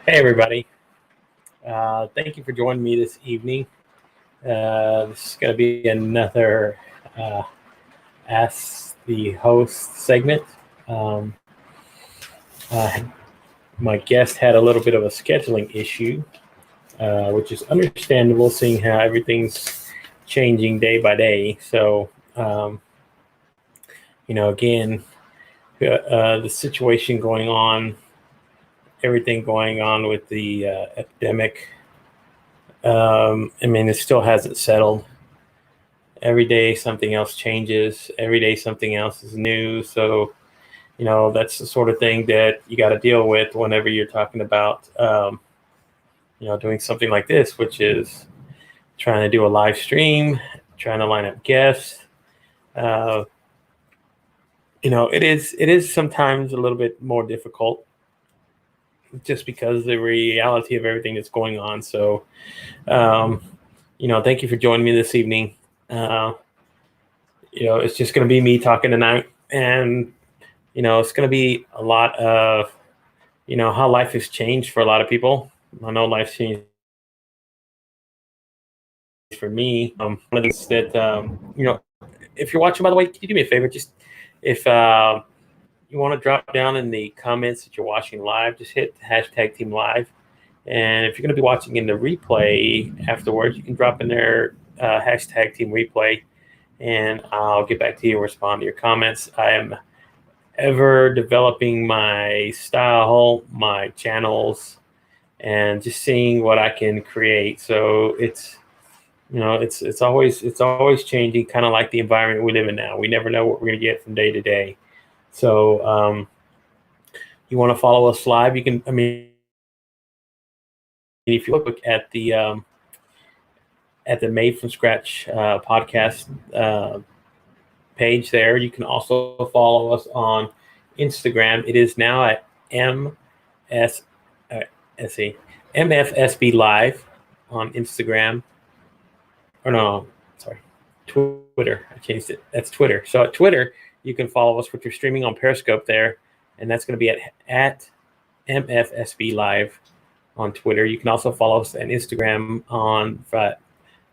Hey, everybody. Thank you for joining me this evening. This is going to be another Ask the Host segment. Um, uh, my guest had a little bit of a scheduling issue, which is understandable seeing how everything's changing day by day. So, again, the situation going on, everything going on with the epidemic, it still hasn't settled. Every day something else changes. Every day something else is new. So, that's the sort of thing that you got to deal with whenever you're talking about, doing something like this, which is trying to do a live stream, trying to line up guests. Uh, it is sometimes a little bit more difficult just because the reality of everything that's going on. So, thank you for joining me this evening. It's just going to be me talking tonight, and it's going to be a lot of, how life has changed for a lot of people. I know life's changed for me. One of these that, if you're watching, by the way, can you do me a favor? Just if you want to drop down in the comments that you're watching live, just hit hashtag Team Live. And if you're going to be watching in the replay afterwards, you can drop in there hashtag Team Replay, and I'll get back to you and respond to your comments. I am ever developing my style, my channels, and just seeing what I can create. So it's always changing, kind of like the environment we live in now. We never know what we're going to get from day to day. So you want to follow us live? You can. If you look at the Made from Scratch podcast page there, you can also follow us on Instagram. It is now at MFSB Live on Instagram. Or no, sorry, Twitter. I changed it. That's Twitter. So at Twitter, you can follow us, which we're streaming on Periscope there, and that's going to be at MFSB Live on Twitter. You can also follow us on Instagram on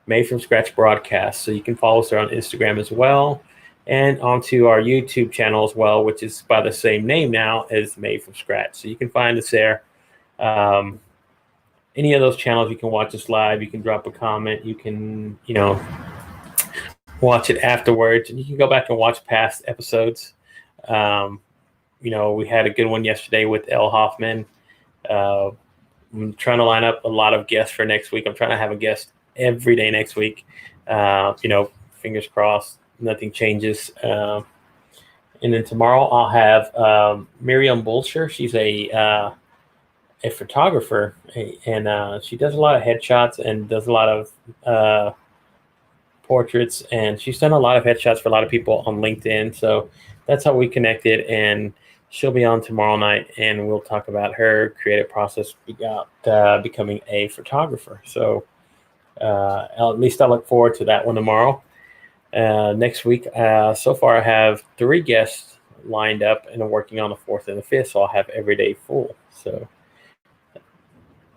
Made from Scratch Broadcast. So you can follow us there on Instagram as well, and onto our YouTube channel as well, which is by the same name now as Made from Scratch. So you can find us there. Any of those channels, you can watch us live. You can drop a comment. You can, watch it afterwards, and you can go back and watch past episodes. We had a good one yesterday with Elle Hoffman. I'm trying to line up a lot of guests for next week. I'm trying to have a guest every day next week. Fingers crossed, nothing changes. And then tomorrow I'll have Miriam Bolsher. She's a photographer, and she does a lot of headshots and does a lot of portraits, and she's done a lot of headshots for a lot of people on LinkedIn. So that's how we connected, and she'll be on tomorrow night, and we'll talk about her creative process about becoming a photographer. So at least I look forward to that one tomorrow. Next week, so far I have 3 guests lined up, and I'm working on the 4th and the 5th, so I'll have every day full. So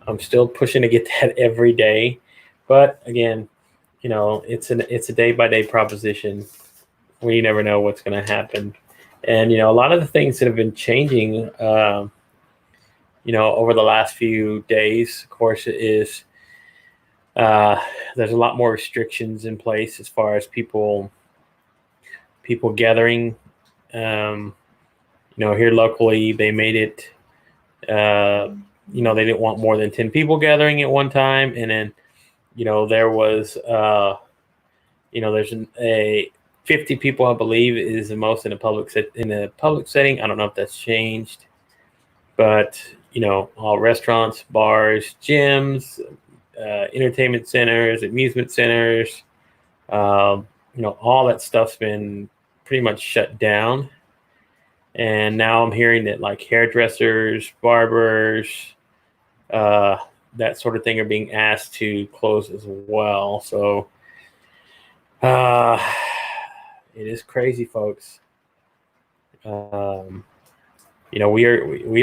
I'm still pushing to get that every day, but again, it's a day by day proposition. We never know what's going to happen, and a lot of the things that have been changing, over the last few days, of course, is there's a lot more restrictions in place as far as people gathering. Here locally, they made it. They didn't want more than 10 people gathering at one time, and then there was there's a 50 people, I believe, is the most in a public setting. I don't know if that's changed, but all restaurants, bars, gyms, entertainment centers, amusement centers, all that stuff's been pretty much shut down. And now I'm hearing that like hairdressers, barbers, that sort of thing are being asked to close as well. So it is crazy, folks. We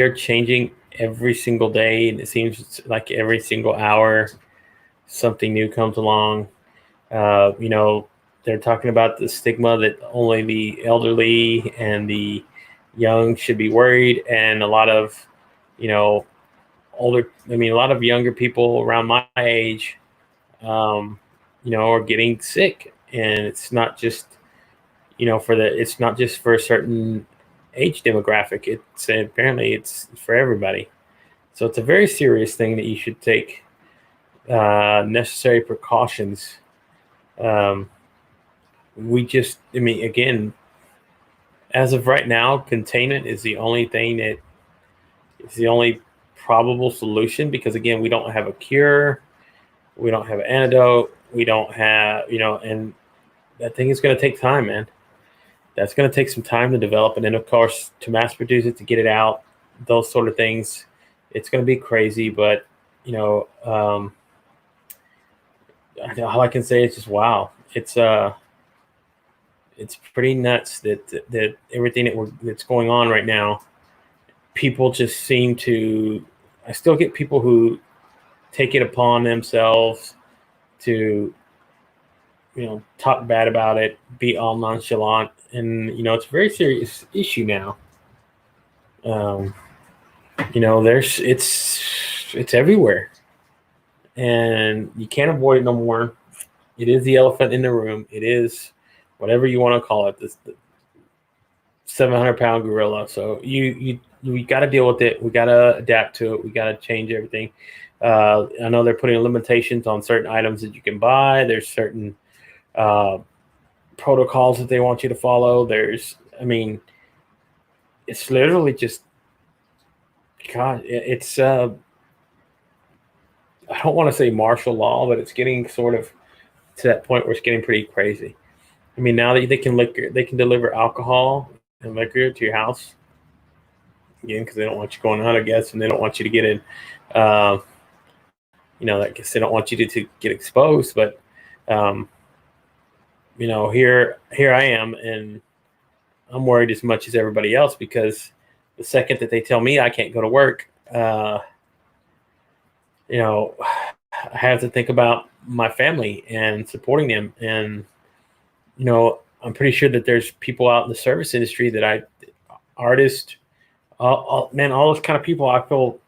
are changing every single day, and it seems like every single hour something new comes along. You know, they're talking about the stigma that only the elderly and the young should be worried, and a lot of, you know, a lot of younger people around my age, um, you know, are getting sick, and it's not just, you know, it's not just for a certain age demographic. It's apparently it's for everybody. So it's a very serious thing that you should take necessary precautions. Um, I mean, again, as of right now, containment is the only thing that is the only probable solution, because again, we don't have a cure, we don't have an antidote, we don't have, you know, and that thing is going to take time, man. That's going to take some time to develop, and then of course to mass produce it, to get it out, those sort of things. It's going to be crazy, but you know, all I can say is just wow. It's pretty nuts that everything that's going on right now. People just seem to. I still get people who take it upon themselves to, you know, talk bad about it, be all nonchalant, and you know it's a very serious issue now. Um, you know, it's everywhere, and you can't avoid it no more. It is the elephant in the room. It is whatever you want to call it. This the 700-pound gorilla. So we got to deal with it. We got to adapt to it. We got to change everything. I know they're putting limitations on certain items that you can buy. There's certain uh, protocols that they want you to follow. I mean, it's literally just, God, it's, I don't want to say martial law, but it's getting sort of to that point where it's getting pretty crazy. I mean, now that they can deliver alcohol and liquor to your house again, because they don't want you going out, I guess, and they don't want you to get in. Uh, you know, I guess they don't want you to get exposed, but um, you know, here I am, and I'm worried as much as everybody else, because the second that they tell me I can't go to work, you know, I have to think about my family and supporting them. And, you know, I'm pretty sure that there's people out in the service industry artists, man, all those kind of people, I feel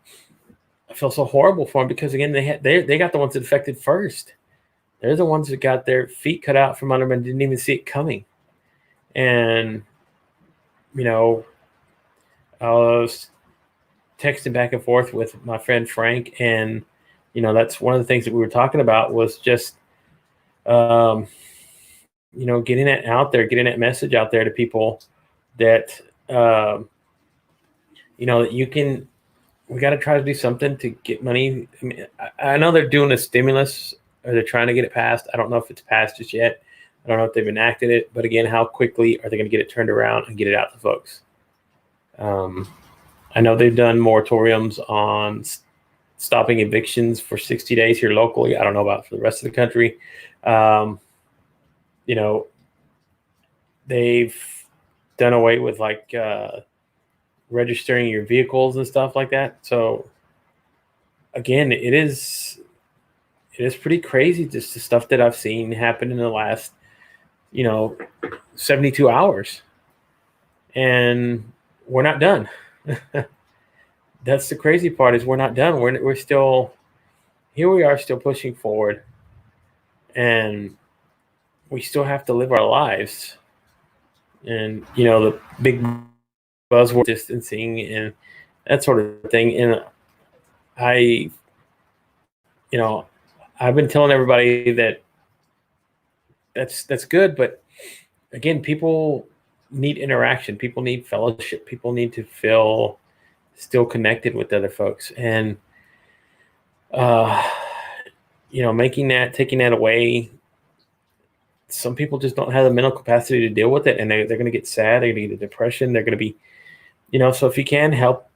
so horrible for them, because again, they got the ones that affected first. They're the ones that got their feet cut out from under them and didn't even see it coming. And, you know, I was texting back and forth with my friend Frank, and you know, that's one of the things that we were talking about was just, um, you know, getting it out there, getting that message out there to people that, you know, that we got to try to do something to get money. I mean, I know they're doing a stimulus, or they're trying to get it passed. I don't know if it's passed just yet. I don't know if they've enacted it, but again, how quickly are they going to get it turned around and get it out to folks? I know they've done moratoriums on stopping evictions for 60 days here locally. I don't know about for the rest of the country. You know, they've done away with like registering your vehicles and stuff like that. So again, it is pretty crazy, just the stuff that I've seen happen in the last, you know, 72 hours. And we're not done. That's the crazy part, is we're not done. We're still here. We are still pushing forward, and we still have to live our lives. And you know, the big buzzword distancing and that sort of thing. And I, you know, I've been telling everybody that that's good, but again, people need interaction. People need fellowship. People need to feel still connected with other folks. And you know, taking that away, some people just don't have the mental capacity to deal with it, and they're going to get sad. They're going to get a depression. They're going to be, you know, so if you can help,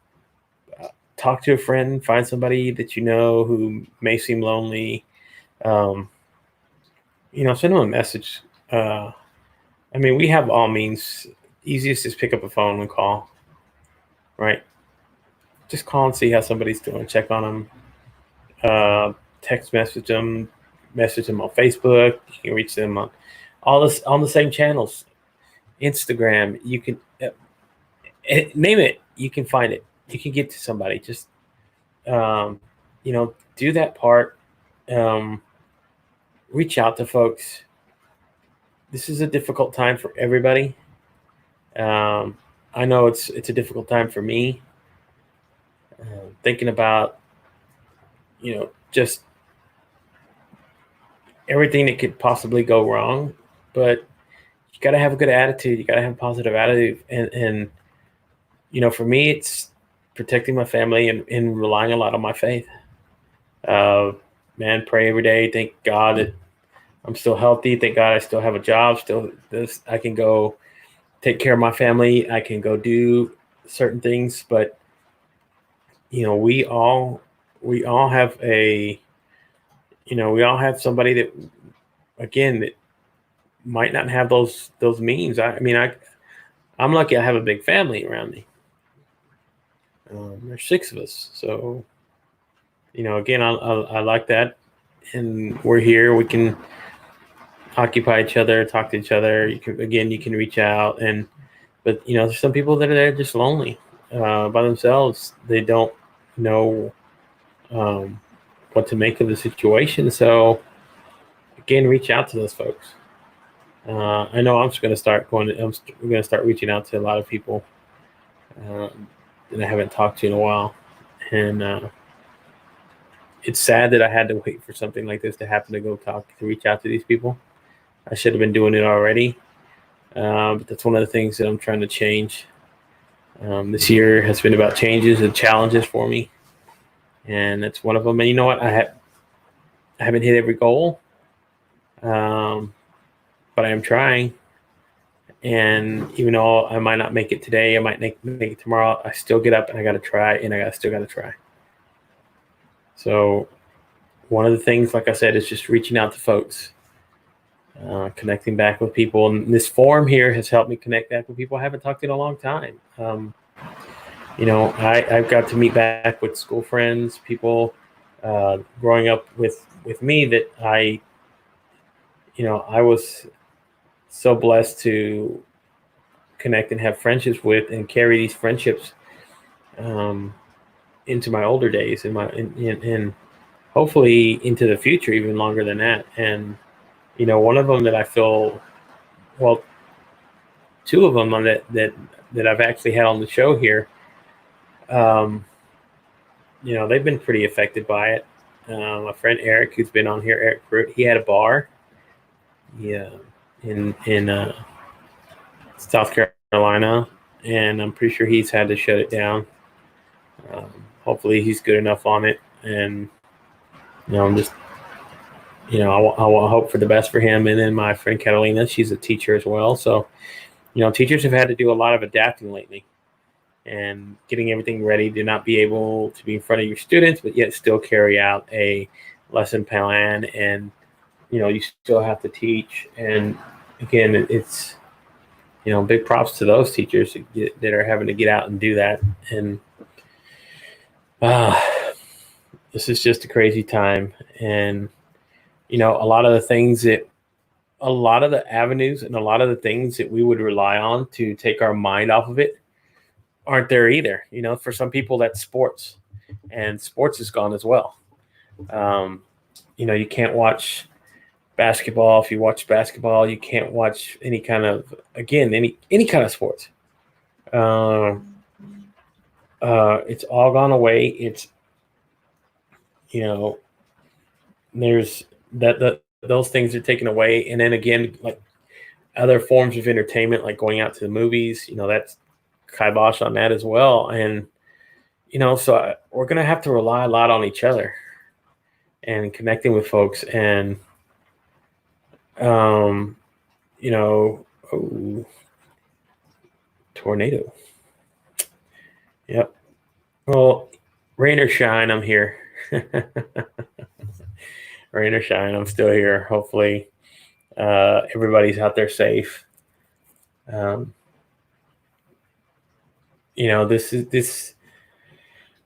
talk to a friend, find somebody that you know who may seem lonely, you know, send them a message. I mean, we have all means. Easiest is pick up a phone and call, right? just call and see how somebody's doing. Check on them. Text message them on Facebook. You can reach them on the same channels. Instagram. You can name it. You can find it. You can get to somebody. Just do that part. Reach out to folks. This is a difficult time for everybody. I know it's a difficult time for me. Thinking about, just everything that could possibly go wrong, but you got to have a good attitude. You got to have a positive attitude. And for me, it's protecting my family and relying a lot on my faith. Pray every day. Thank God that I'm still healthy. Thank God I still have a job. I can go take care of my family. I can go do certain things, but we all have we all have somebody that, again, that might not have those means. I'm lucky I have a big family around me. There's 6 of us. So, again, I like that. And we're here. We can occupy each other, talk to each other. You can reach out. But there's some people that are just lonely by themselves. They don't know what to make of the situation. So, again, reach out to those folks. I know I'm just going to start we're going to start reaching out to a lot of people that I haven't talked to in a while. And it's sad that I had to wait for something like this to happen to reach out to these people. I should have been doing it already. But that's one of the things that I'm trying to change. This year has been about changes and challenges for me. And that's one of them. And you know what? I haven't hit every goal. But I am trying. And even though I might not make it today, I might make it tomorrow, I still get up and I got to try, and I still got to try. So one of the things, like I said, is just reaching out to folks, connecting back with people. And this forum here has helped me connect back with people I haven't talked to in a long time. I've got to meet back with school friends, people growing up with me that I was so blessed to connect and have friendships with, and carry these friendships into my older days and hopefully into the future, even longer than that. And one of them that I feel, well, 2 of them that I've actually had on the show here, they've been pretty affected by it. My friend Eric, who's been on here, Eric Fruit, he had a bar, in South Carolina, and I'm pretty sure he's had to shut it down. Hopefully he's good enough on it, and I'm just, I hope for the best for him. And then my friend Catalina, she's a teacher as well. So, teachers have had to do a lot of adapting lately and getting everything ready to not be able to be in front of your students, but yet still carry out a lesson plan. And, you still have to teach. And again, it's, big props to those teachers that are having to get out and do that. And this is just a crazy time. And, a lot of the avenues and a lot of the things that we would rely on to take our mind off of it aren't there either. For some people, that's sports, and sports is gone as well. You can't watch basketball. If you watch basketball, you can't watch any kind of, again, any kind of sports. It's all gone away. It's, there's those things are taken away. And then again, like other forms of entertainment, like going out to the movies, that's kibosh on that as well. And, so we're going to have to rely a lot on each other and connecting with folks. And, tornado. Yep. Well, rain or shine, I'm here. Rain or shine, I'm still here. Hopefully, everybody's out there safe. This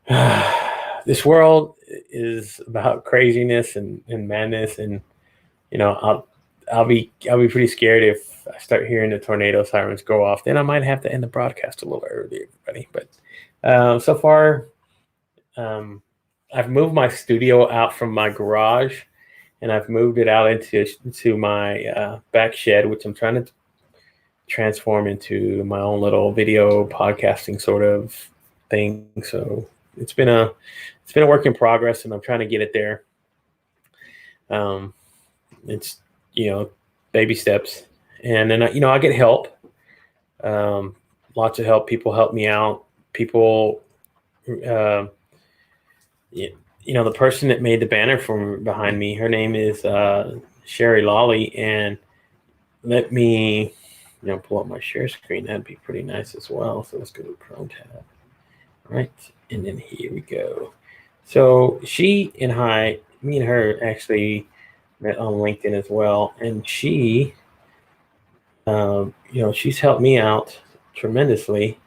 this world is about craziness and madness, and I'll be pretty scared if I start hearing the tornado sirens go off. Then I might have to end the broadcast a little early, everybody. But so far, um, I've moved my studio out from my garage, and I've moved it out into my back shed, which I'm trying to transform into my own little video podcasting sort of thing. So it's been a work in progress, and I'm trying to get it there. It's baby steps, and then I get help, lots of help. People help me out. People, the person that made the banner from behind me, her name is Sherry Lawley, and let me pull up my share screen. That'd be pretty nice as well. So let's go to Chrome tab, right, and then here we go. So me and her actually met on LinkedIn as well, and she's helped me out tremendously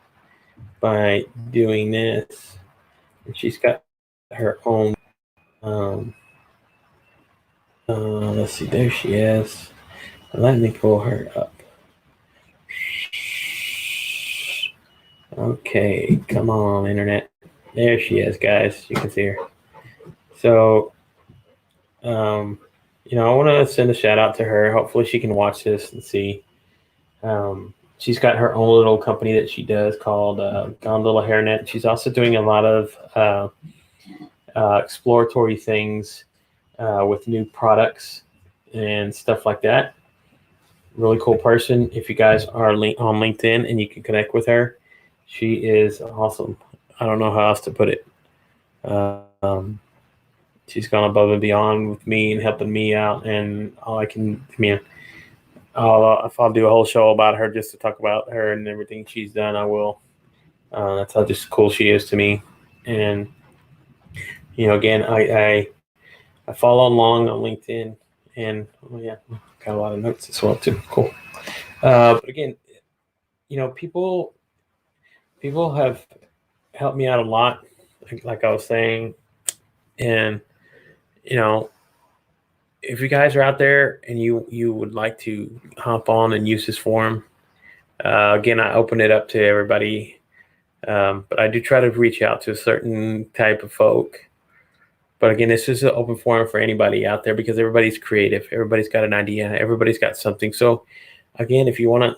by doing this. And she's got her own. Let's see, there she is. Let me pull her up. Okay, come on, internet. There she is, guys. You can see her. So, I want to send a shout out to her. Hopefully, she can watch this and see. She's got her own little company that she does called Gondola Hairnet. She's also doing a lot of exploratory things with new products and stuff like that. Really cool person. If you guys are on LinkedIn and you can connect with her, she is awesome. I don't know how else to put it. She's gone above and beyond with me and helping me out, and if I'll do a whole show about her just to talk about her and everything she's done, I will. That's how just cool she is to me. And again, I follow along on LinkedIn, and got a lot of notes as well too. Cool. But again, people have helped me out a lot, like I was saying, and if you guys are out there and you would like to hop on and use this forum, again, I open it up to everybody, but I do try to reach out to a certain type of folk. But again, this is an open forum for anybody out there because everybody's creative. Everybody's got an idea. Everybody's got something. So again, if you want to,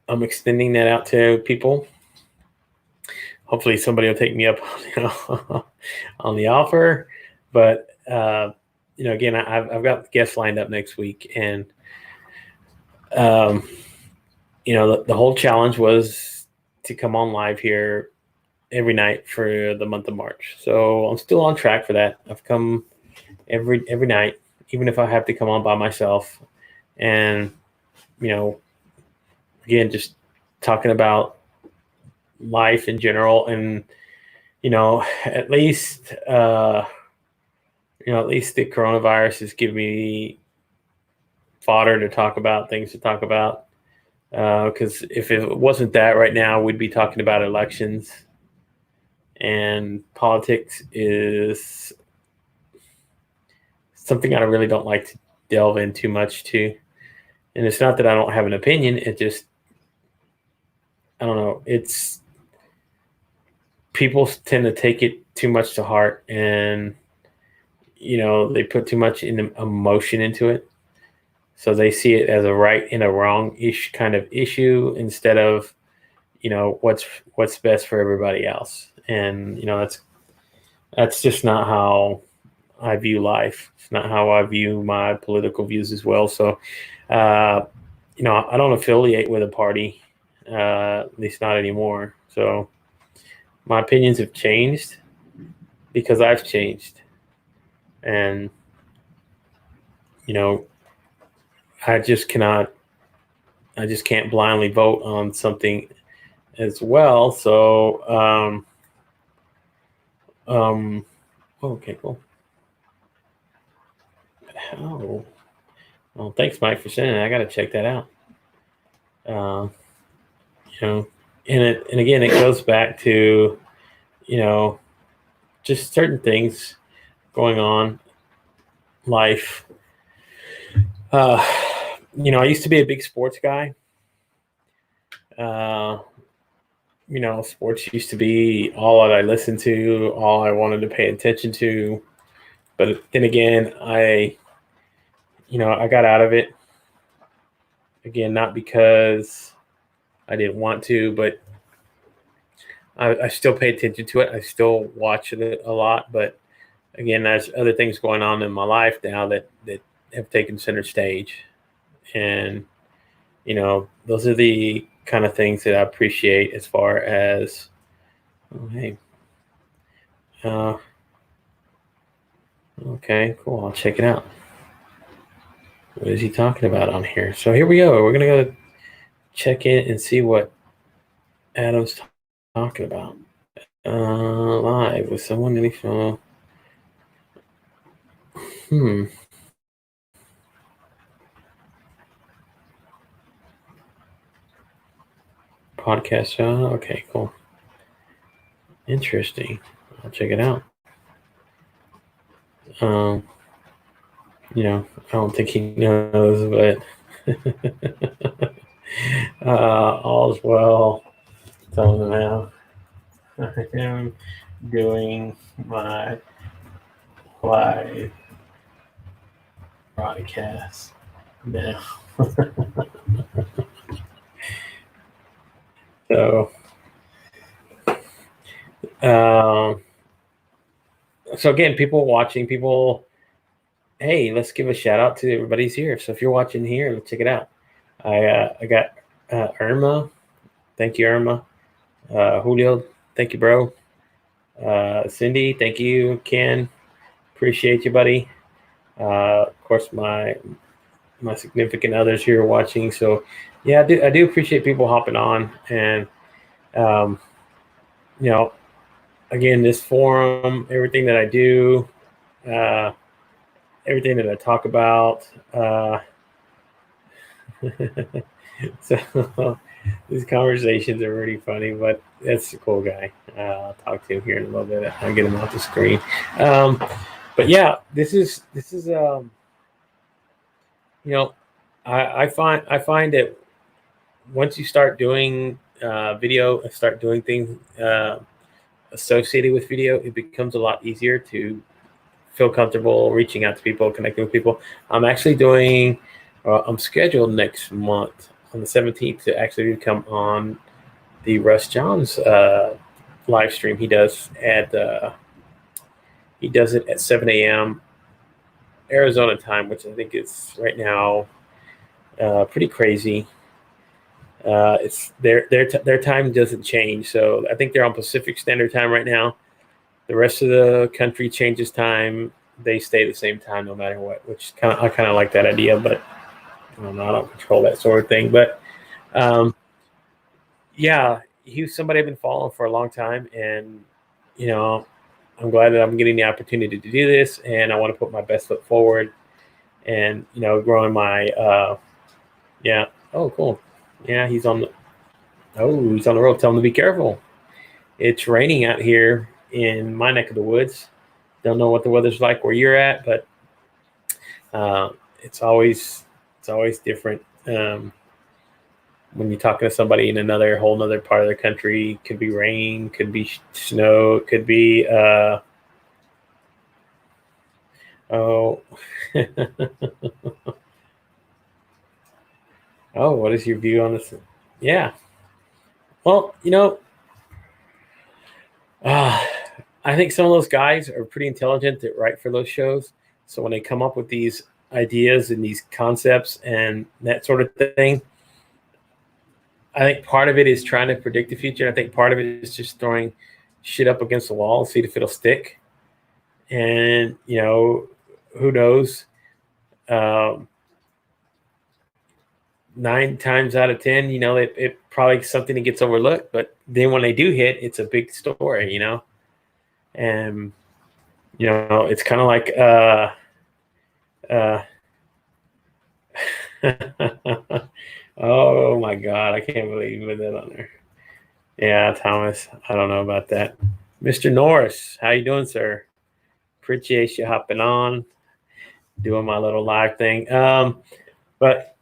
I'm extending that out to people. Hopefully somebody will take me up on the offer. But, again, I've got guests lined up next week. And, the whole challenge was to come on live here every night for the month of March. So I'm still on track for that. I've come every night, even if I have to come on by myself. And, again, just talking about life in general, and at least the coronavirus has given me fodder to talk about, things to talk about, because if it wasn't that, right now we'd be talking about elections, and politics is something I really don't like to delve in too much to. And it's not that I don't have an opinion, it just, I don't know, it's people tend to take it too much to heart, and they put too much emotion into it, so they see it as a right and a wrong-ish kind of issue instead of what's best for everybody else. And that's just not how I view life. It's not how I view my political views as well. So I don't affiliate with a party, at least not anymore. So my opinions have changed because I've changed. And, I just can't blindly vote on something as well. So, okay, cool. Oh, well, thanks, Mike, for sending it. I got to check that out. And again, it goes back to, you know, just certain things going on, life. Uh, I used to be a big sports guy. Uh, sports used to be all that I listened to, all I wanted to pay attention to. But then again, I got out of it. Again, not because I didn't want to, but I still pay attention to it. I still watch it a lot. But again, there's other things going on in my life now that have taken center stage. And, those are the kind of things that I appreciate as far as, oh, hey, uh, okay, cool. I'll check it out. What is he talking about on here? So here we go. We're going to go check in and see what Adam's talking about. Live with someone any phone. Podcast show. Okay, cool. Interesting. I'll check it out. I don't think he knows, but all's well. Tell him now. I am doing my live broadcast now. So, so again, people watching, hey, let's give a shout out to everybody's here. So if you're watching here, let's check it out. I got Irma. Thank you, Irma. Julio, thank you, bro. Cindy, thank you. Ken, appreciate you, buddy. Of course, my significant others here watching. So, yeah, I do appreciate people hopping on, and again, this forum, everything that I do, everything that I talk about. So these conversations are really funny, but that's a cool guy. I'll talk to him here in a little bit. I'll get him off the screen. But yeah, this is I find that once you start doing video, start doing things associated with video, it becomes a lot easier to feel comfortable reaching out to people, connecting with people. I'm actually doing. I'm scheduled next month on the 17th to actually come on the Russ Johns live stream. He does it at 7 a.m. Arizona time, which I think is right now pretty crazy. It's their time doesn't change, so I think they're on Pacific Standard Time right now. The rest of the country changes time; they stay the same time no matter what. Which I kind of like that idea, but I don't control that sort of thing. But yeah, he was somebody I've been following for a long time, and I'm glad that I'm getting the opportunity to do this, and I want to put my best foot forward, and growing my yeah. Oh, cool. Yeah, he's on the road. Tell him to be careful. It's raining out here in my neck of the woods. Don't know what the weather's like where you're at, but it's always different when you're talking to somebody in whole other part of the country. Could be rain, could be snow, it could be oh oh, what is your view on this? Yeah, well, I think some of those guys are pretty intelligent that write for those shows. So when they come up with these ideas and these concepts and that sort of thing, I think part of it is trying to predict the future. I think part of it is just throwing shit up against the wall and see if it'll stick. And, who knows? 9 times out of 10, it probably something that gets overlooked. But then when they do hit, it's a big story, And, it's kind of like oh my God, I can't believe you put that on there. Yeah, Thomas, I don't know about that. Mr. Norris, how you doing, sir? Appreciate you hopping on, doing my little live thing. But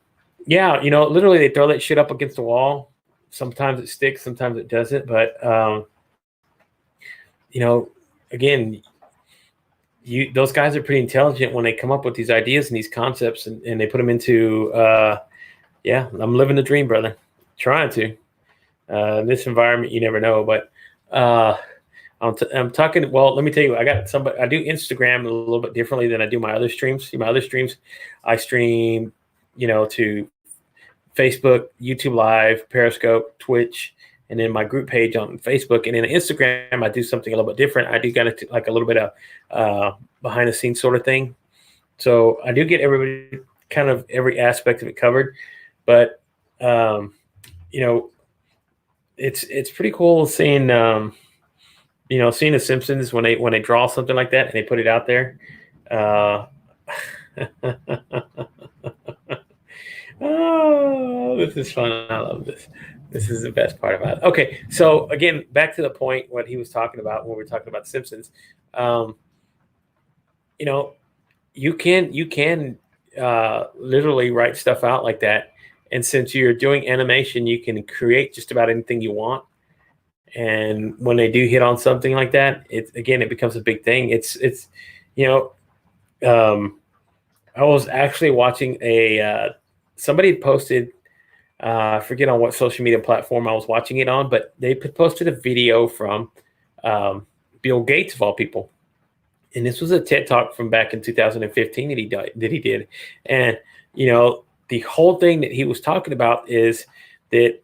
yeah, literally they throw that shit up against the wall. Sometimes it sticks, sometimes it doesn't. But again, those guys are pretty intelligent when they come up with these ideas and these concepts, and they put them into. I'm living the dream, brother. Trying to. In this environment, you never know. But I'm talking. Well, let me tell you, I got somebody. I do Instagram a little bit differently than I do my other streams. My other streams, I stream, to Facebook, YouTube Live, Periscope, Twitch, and then my group page on Facebook. And then Instagram, I do something a little bit different. I do kind of like a little bit of behind the scenes sort of thing. So I do get everybody, kind of every aspect of it covered. But it's pretty cool seeing seeing the Simpsons when they draw something like that and they put it out there. Oh, this is fun. I love this. This is the best part about it. Okay, so again, back to the point, what he was talking about when we were talking about Simpsons. You can literally write stuff out like that, and since you're doing animation, you can create just about anything you want. And when they do hit on something like that, it becomes a big thing. I was actually watching somebody posted, I forget on what social media platform I was watching it on, but they posted a video from Bill Gates of all people, and this was a TED Talk from back in 2015 that he did, and the whole thing that he was talking about is that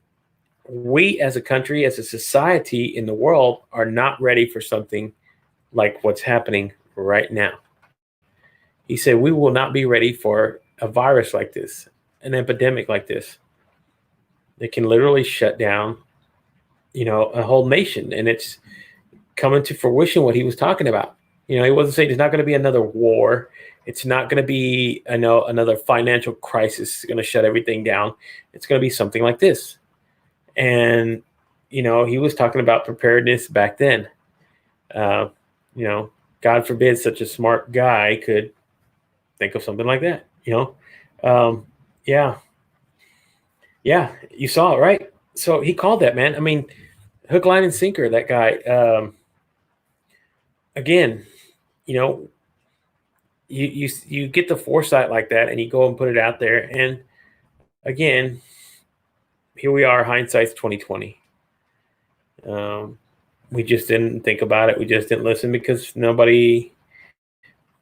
we as a country, as a society in the world, are not ready for something like what's happening right now. He said, we will not be ready for a virus like this, an epidemic like this. That can literally shut down, a whole nation. And it's coming to fruition what he was talking about. He wasn't saying there's not going to be another war. It's not going to be, another financial crisis going to shut everything down. It's going to be something like this. And, he was talking about preparedness back then. God forbid such a smart guy could think of something like that, Yeah, you saw it, right? So he called that, man. I mean, hook, line, and sinker, that guy. Again, you get the foresight like that and you go and put it out there. And again, here we are, hindsight's 2020. We just didn't think about it. We just didn't listen because nobody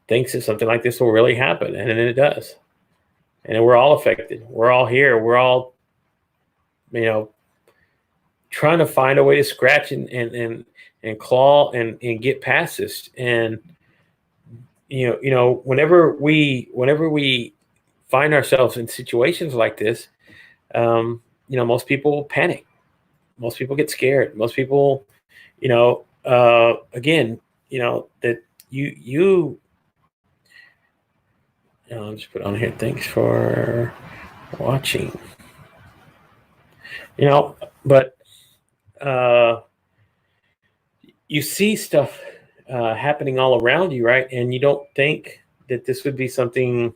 thinks that something like this will really happen. And then it does. And we're all affected. We're all here. We're all, trying to find a way to scratch and claw and get past this. And, whenever we find ourselves in situations like this, most people panic. Most people get scared. Most people, again, that I'll just put on here. Thanks for watching. But you see stuff happening all around you, right? And you don't think that this would be something.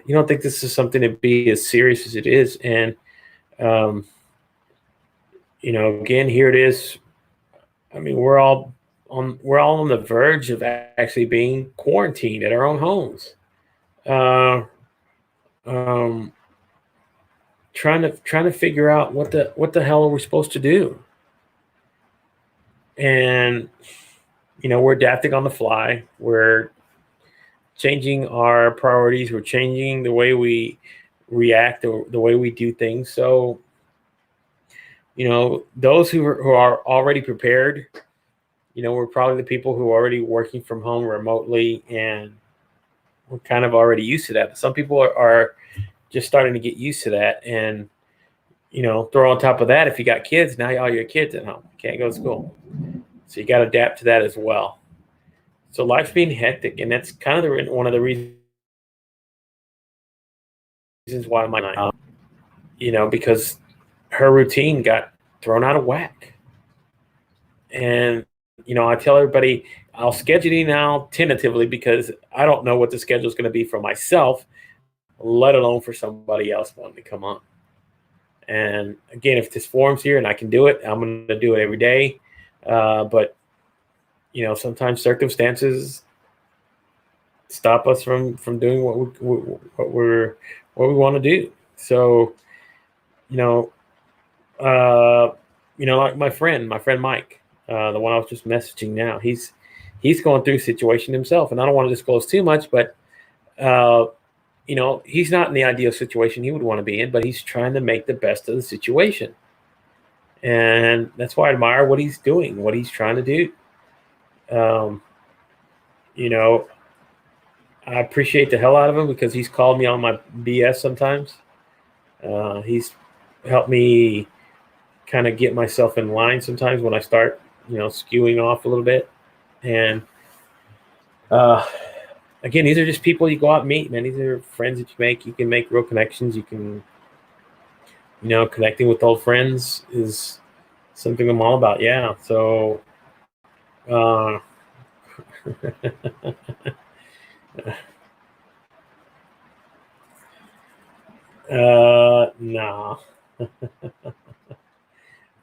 You don't think this is something to be as serious as it is, and again, here it is. I mean, we're all on the verge of actually being quarantined at our own homes. Trying to figure out what the hell are we supposed to do. And we're adapting on the fly. We're changing our priorities. We're changing the way we react, or the way we do things. So those who are already prepared, we're probably the people who are already working from home remotely, and we're kind of already used to that. But some people are just starting to get used to that. And, throw on top of that, if you got kids, now all your kids at home, can't go to school. So you got to adapt to that as well. So life's being hectic, and that's kind of one of the reasons why my, because her routine got thrown out of whack. And, I tell everybody I'll schedule you now tentatively because I don't know what the schedule is going to be for myself, let alone for somebody else wanting to come on. And again, if this forum's here and I can do it, I'm going to do it every day. But sometimes circumstances stop us from doing what we want to do. So, you know, like my friend Mike, the one I was just messaging now, he's going through a situation himself, and I don't want to disclose too much, but he's not in the ideal situation he would want to be in, but he's trying to make the best of the situation. And that's why I admire what he's doing, what he's trying to do. I appreciate the hell out of him because he's called me on my BS sometimes. He's helped me kind of get myself in line sometimes when I start, skewing off a little bit. And again, these are just people you go out and meet, man. These are friends that you make. You can make real connections. You can, connecting with old friends is something I'm all about. Yeah. So, no,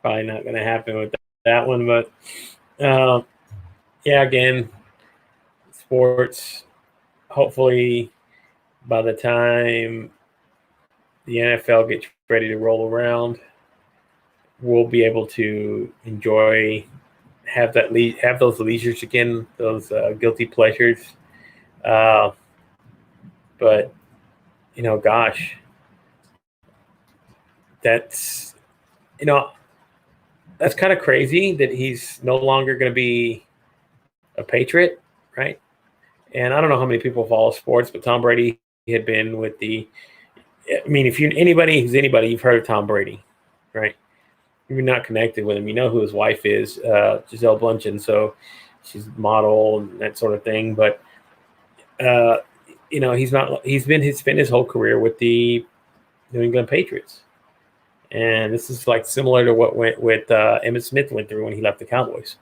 probably not going to happen with that one. But yeah, again, sports. Hopefully, by the time the NFL gets ready to roll around, we'll be able to have those leisures again, those guilty pleasures. But gosh, that's that's kind of crazy that he's no longer going to be a Patriot, right? And I don't know how many people follow sports, but Tom Brady had been with the. I mean, if anybody who's anybody, you've heard of Tom Brady, right? If you're not connected with him, you know who his wife is, Gisele Bundchen. So she's a model and that sort of thing. But he's not. He's spent his whole career with the New England Patriots, and this is like similar to what went with Emmitt Smith went through when he left the Cowboys.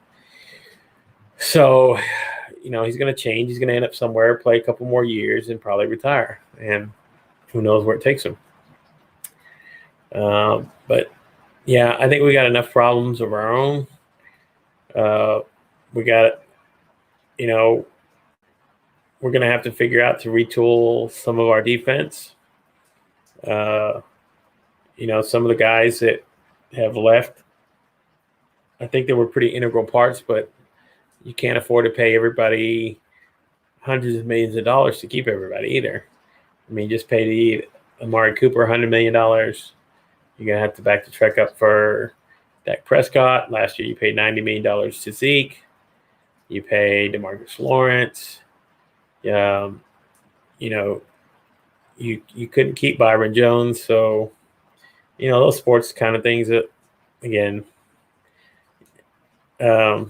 So, he's going to change. He's going to end up somewhere, play a couple more years, and probably retire. And who knows where it takes him. But yeah, I think we got enough problems of our own. We got, we're going to have to figure out to retool some of our defense. Some of the guys that have left, I think they were pretty integral parts, but you can't afford to pay everybody hundreds of millions of dollars to keep everybody either. I mean, just pay Amari Cooper $100 million. You're going to have to back the truck up for Dak Prescott. Last year, you paid $90 million to Zeke. You paid DeMarcus Lawrence. You couldn't keep Byron Jones. So, those sports kind of things that, again, they're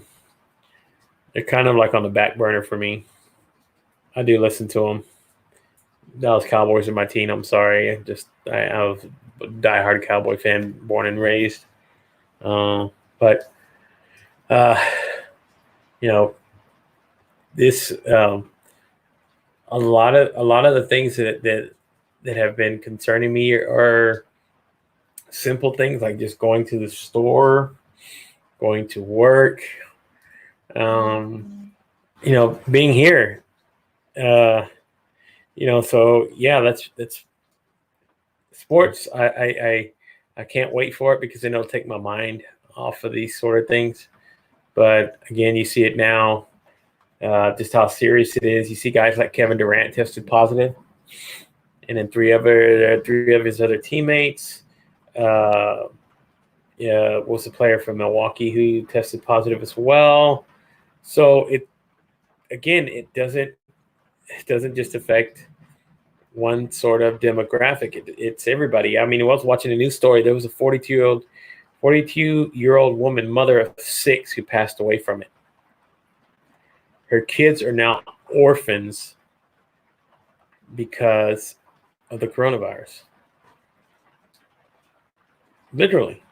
kind of like on the back burner for me. I do listen to them. Dallas Cowboys are my team. I'm sorry. I was a diehard Cowboy fan, born and raised. But this a lot of the things that have been concerning me are simple things like just going to the store, going to work. Being here. So yeah, that's sports. I can't wait for it because then it'll take my mind off of these sort of things. But again, you see it now, just how serious it is. You see guys like Kevin Durant tested positive, and then three of his other teammates. Was a player from Milwaukee who tested positive as well. So it doesn't just affect one sort of demographic. It's everybody. I mean, I was watching a news story. There was a 42-year-old woman, mother of 6, who passed away from it. Her kids are now orphans because of the coronavirus. Literally.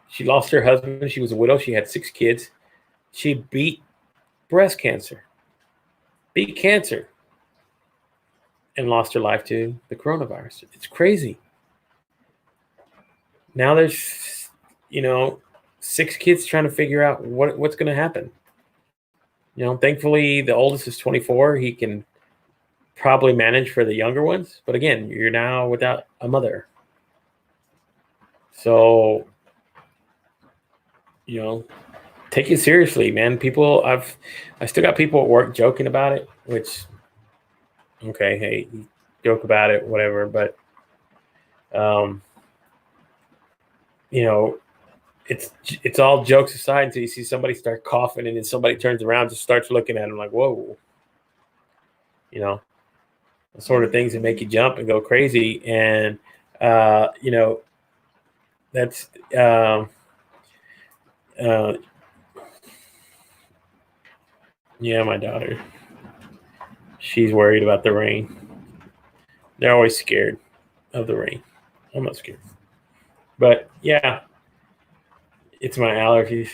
She lost her husband. She was a widow. She had 6 kids. She beat breast cancer, beat cancer, and lost her life to the coronavirus. It's crazy. Now there's, 6 kids trying to figure out what's going to happen. Thankfully, the oldest is 24. He can probably manage for the younger ones. But again, you're now without a mother. So, take it seriously, man. I still got people at work joking about it, which, okay, hey, joke about it, whatever. But, it's all jokes aside until you see somebody start coughing and then somebody turns around and just starts looking at them like, whoa, the sort of things that make you jump and go crazy. And, that's, yeah, my daughter, she's worried about the rain. They're always scared of the rain. I'm not scared. But yeah, it's my allergies.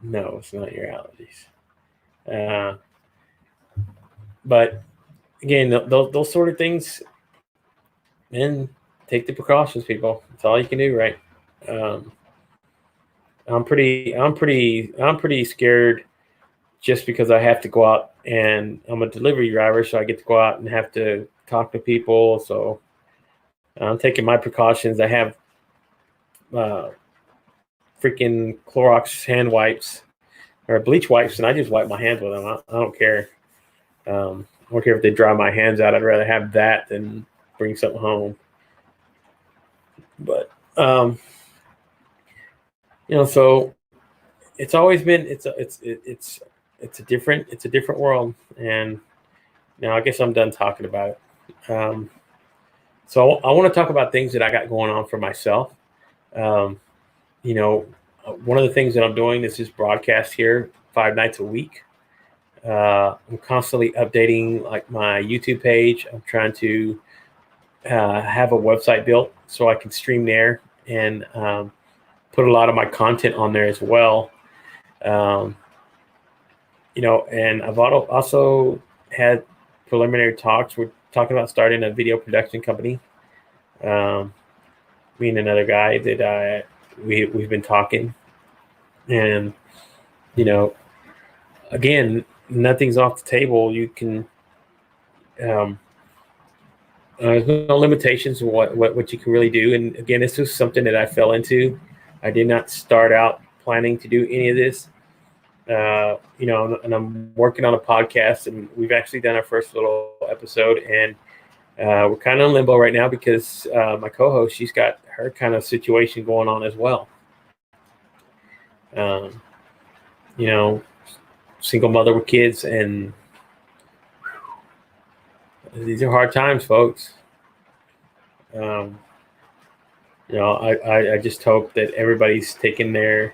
No, it's not your allergies. But again, those sort of things, man, take the precautions, people. That's all you can do, right? I'm pretty scared just because I have to go out and I'm a delivery driver, so I get to go out and have to talk to people. So I'm taking my precautions. I have freaking Clorox hand wipes or bleach wipes, and I just wipe my hands with them. I don't care. I don't care if they dry my hands out. I'd rather have that than bring something home. But so it's always been it's a different world, and now I guess I'm done talking about it. So I want to talk about things that I got going on for myself. One of the things that I'm doing is this broadcast here 5 nights a week. I'm constantly updating like my YouTube page. I'm trying to have a website built so I can stream there and put a lot of my content on there as well. And I've also had preliminary talks. We're talking about starting a video production company. Me and another guy that we've been talking, and again, nothing's off the table. You can there's no limitations of what you can really do. And again, this was something that I fell into. I did not start out planning to do any of this. And I'm working on a podcast, and we've actually done our first little episode, and we're kind of in limbo right now because my co-host, she's got her kind of situation going on as well. Single mother with kids, and these are hard times, folks. I just hope that everybody's taking the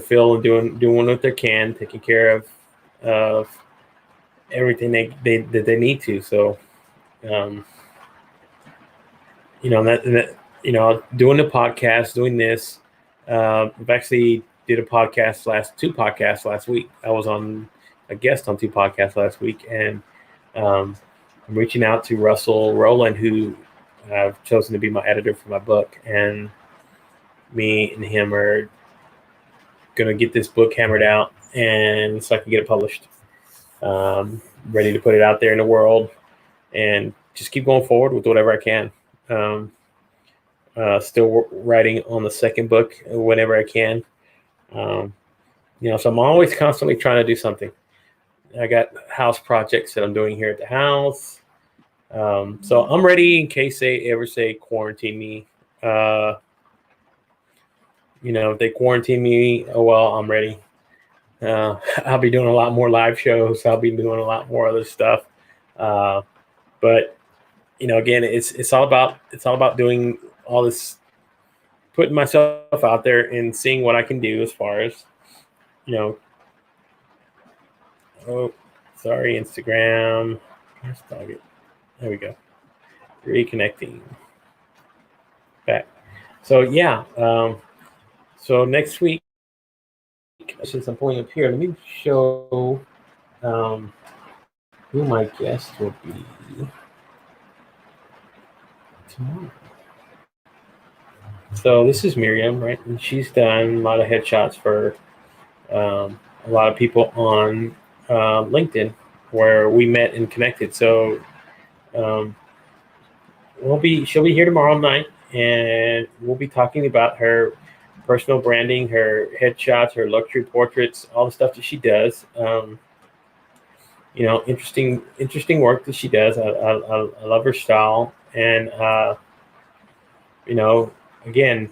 fill and doing what they can, taking care of everything that they need to. So, doing the podcast, doing this. I've actually did two podcasts last week. I was on a guest on 2 podcasts last week, and I'm reaching out to Russell Rowland, who I've chosen to be my editor for my book, and me and him are gonna get this book hammered out, and so I can get it published. Ready to put it out there in the world, and just keep going forward with whatever I can. Still writing on the second book whenever I can. So I'm always constantly trying to do something. I got house projects that I'm doing here at the house. So I'm ready in case they ever say quarantine me. If they quarantine me, oh well, I'm ready. I'll be doing a lot more live shows. I'll be doing a lot more other stuff. But again, it's all about doing all this, putting myself out there and seeing what I can do as far as, oh, sorry, Instagram. Where's Target? There we go. Reconnecting. Back. So yeah. So next week since I'm pulling up here, let me show who my guest will be tomorrow. So this is Miriam, right? And she's done a lot of headshots for a lot of people on LinkedIn where we met and connected. So she'll be here tomorrow night, and we'll be talking about her personal branding, her headshots, her luxury portraits, all the stuff that she does. Interesting work that she does. I love her style, and again,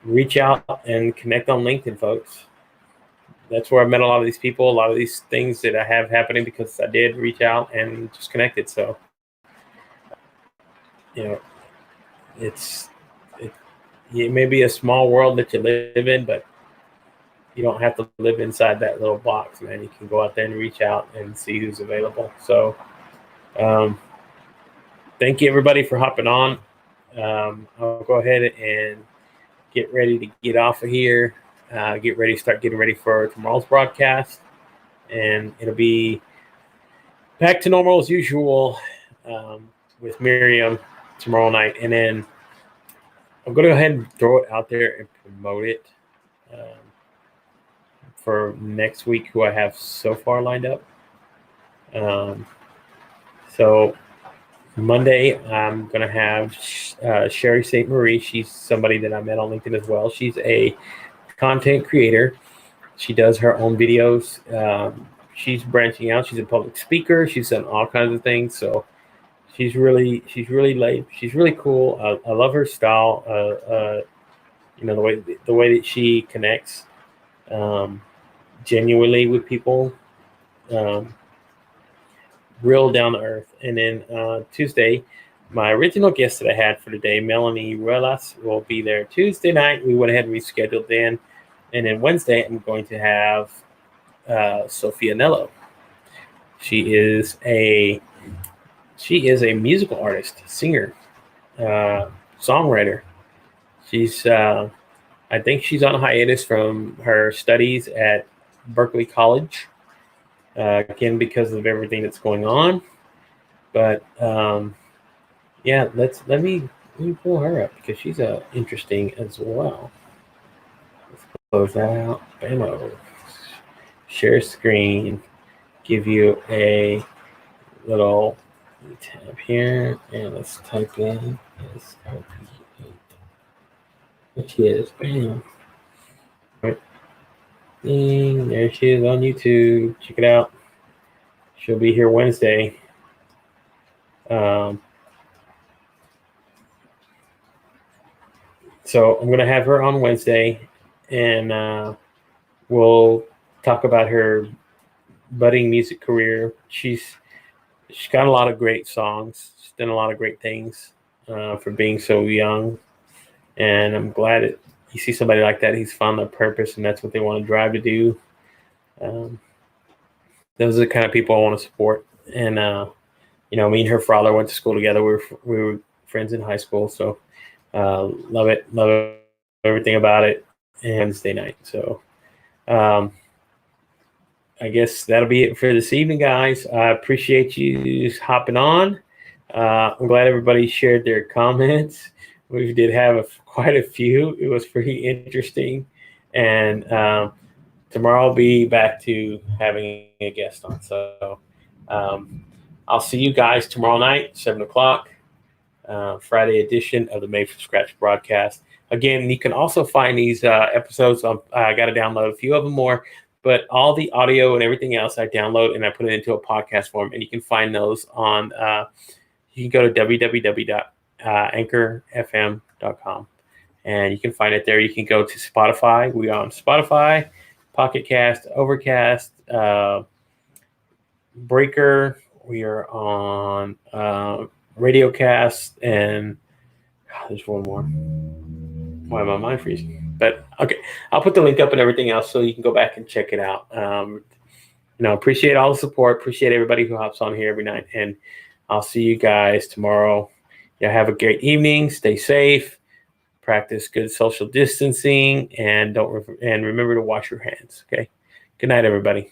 reach out and connect on LinkedIn, folks. That's where I met a lot of these people, a lot of these things that I have happening because I did reach out and just connected. So, it may be a small world that you live in, but you don't have to live inside that little box, man. You can go out there and reach out and see who's available. So, thank you everybody for hopping on. I'll go ahead and get ready to get off of here. Start getting ready for tomorrow's broadcast, and it'll be back to normal as usual with Miriam tomorrow night. And then I'm going to go ahead and throw it out there and promote it for next week, who I have so far lined up. So Monday, I'm going to have Sherry St. Marie. She's somebody that I met on LinkedIn as well. She's a content creator. She does her own videos. She's branching out. She's a public speaker. She's done all kinds of things. So she's really late. She's really cool. I love her style. The way that she connects genuinely with people, real down to earth. And then Tuesday, my original guest that I had for today, Melanie Ruelas, will be there Tuesday night. We went ahead and rescheduled then. And then Wednesday, I'm going to have Sophia Nello. She is a musical artist, singer, songwriter. She's I think she's on hiatus from her studies at Berkeley College, again because of everything that's going on. But let me pull her up because she's interesting as well. Let's close that out. Bam. Share screen. Give you a little tab here, and let's type in SRP8, which is bam. Right. Ding, there she is on YouTube. Check it out. She'll be here Wednesday. So I'm gonna have her on Wednesday, and we'll talk about her budding music career. She's got a lot of great songs. She's done a lot of great things for being so young. And I'm glad that you see somebody like that. He's found their purpose, and that's what they want to drive to do. Those are the kind of people I want to support. And, me and her father went to school together. We were friends in high school. So love it. Love everything about it. And Wednesday night. So I guess that'll be it for this evening, guys. I appreciate you hopping on. I'm glad everybody shared their comments. We did have quite a few. It was pretty interesting. And tomorrow I'll be back to having a guest on. So I'll see you guys tomorrow night, 7 o'clock, Friday edition of the Made from Scratch broadcast. Again, you can also find these episodes. I got to download a few of them more. But all the audio and everything else I download and I put it into a podcast form, and you can find those on. You can go to www.anchorfm.com, and you can find it there. You can go to Spotify. We are on Spotify, Pocket Cast, Overcast, Breaker. We are on Radiocast, and there's one more. Why am I mind freezing? But okay, I'll put the link up and everything else so you can go back and check it out. Appreciate all the support. Appreciate everybody who hops on here every night. And I'll see you guys tomorrow. Have a great evening. Stay safe. practice good social distancing, and and remember to wash your hands. Okay. Good night, everybody.